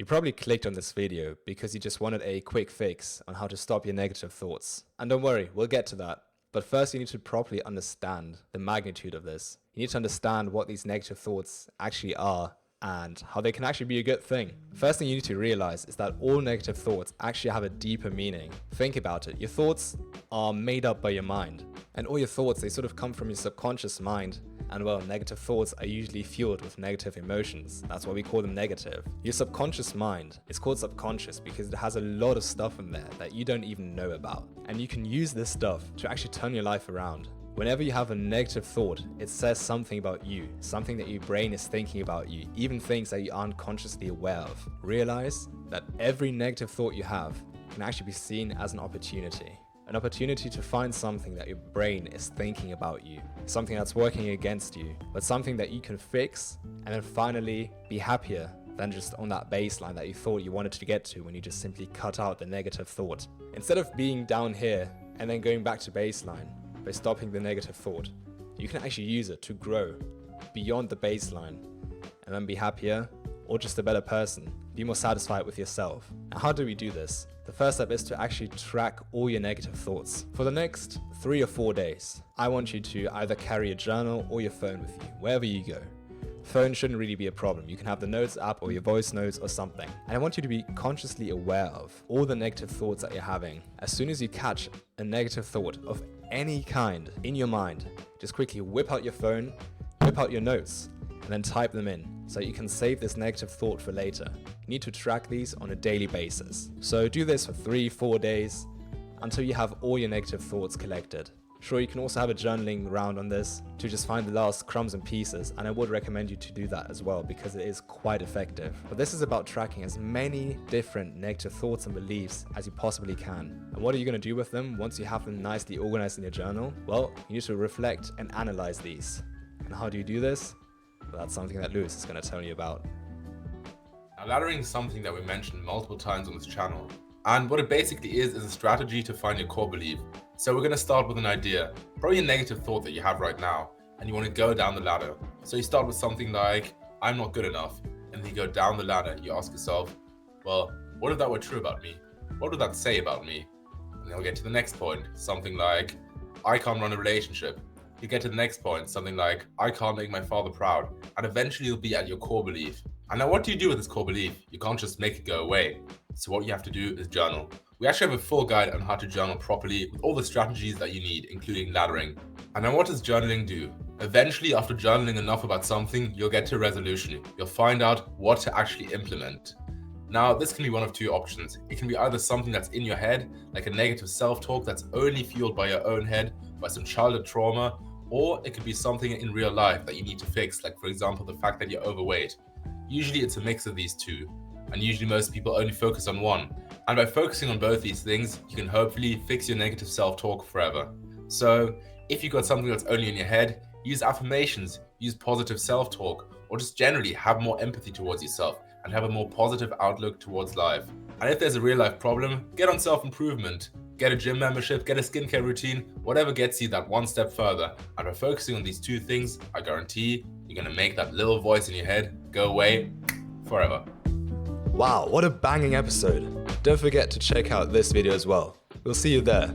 You probably clicked on this video because you just wanted a quick fix on how to stop your negative thoughts. And don't worry, we'll get to that. But first you need to properly understand the magnitude of this. You need to understand what these negative thoughts actually are and how they can actually be a good thing. First thing you need to realize is that all negative thoughts actually have a deeper meaning. Think about it. Your thoughts are made up by your mind. And all your thoughts, they sort of come from your subconscious mind. And well, negative thoughts are usually fueled with negative emotions. That's why we call them negative. Your subconscious mind is called subconscious because it has a lot of stuff in there that you don't even know about. And you can use this stuff to actually turn your life around. Whenever you have a negative thought, it says something about you, something that your brain is thinking about you, even things that you aren't consciously aware of. Realize that every negative thought you have can actually be seen as an opportunity. An opportunity to find something that your brain is thinking about you, something that's working against you, but something that you can fix and then finally be happier than just on that baseline that you thought you wanted to get to when you just simply cut out the negative thought. Instead of being down here and then going back to baseline by stopping the negative thought, you can actually use it to grow beyond the baseline and then be happier or just a better person, be more satisfied with yourself. And how do we do this? The first step is to actually track all your negative thoughts. For the next 3 or 4 days, I want you to either carry a journal or your phone with you, wherever you go. Phone shouldn't really be a problem. You can have the notes app or your voice notes or something. And I want you to be consciously aware of all the negative thoughts that you're having. As soon as you catch a negative thought of any kind in your mind, just quickly whip out your phone, whip out your notes, and then type them in so you can save this negative thought for later. You need to track these on a daily basis. So do this for 3-4 days until you have all your negative thoughts collected. Sure, you can also have a journaling round on this to just find the last crumbs and pieces, and I would recommend you to do that as well because it is quite effective. But this is about tracking as many different negative thoughts and beliefs as you possibly can. And what are you going to do with them once you have them nicely organized in your journal? Well, you need to reflect and analyze these. And how do you do this? Well, that's something that Lewis is going to tell you about. Now, laddering is something that we mentioned multiple times on this channel. And what it basically is a strategy to find your core belief. So we're going to start with an idea, probably a negative thought that you have right now, and you want to go down the ladder. So you start with something like, I'm not good enough. And then you go down the ladder. You ask yourself, well, what if that were true about me? What would that say about me? And then we'll get to the next point, something like, I can't run a relationship. You get to the next point, something like, I can't make my father proud. And eventually you'll be at your core belief. And now what do you do with this core belief? You can't just make it go away. So what you have to do is journal. We actually have a full guide on how to journal properly with all the strategies that you need, including laddering. And now what does journaling do? Eventually, after journaling enough about something, you'll get to a resolution. You'll find out what to actually implement. Now, this can be one of two options. It can be either something that's in your head, like a negative self-talk that's only fueled by your own head, by some childhood trauma, or it could be something in real life that you need to fix, like for example, the fact that you're overweight. Usually it's a mix of these two, and usually most people only focus on one. And by focusing on both these things, you can hopefully fix your negative self-talk forever. So if you've got something that's only in your head, use affirmations, use positive self-talk, or just generally have more empathy towards yourself and have a more positive outlook towards life. And if there's a real life problem, get on self-improvement. Get a gym membership, get a skincare routine, whatever gets you that one step further. And by focusing on these two things, I guarantee you're going to make that little voice in your head go away forever. Wow, what a banging episode. Don't forget to check out this video as well. We'll see you there.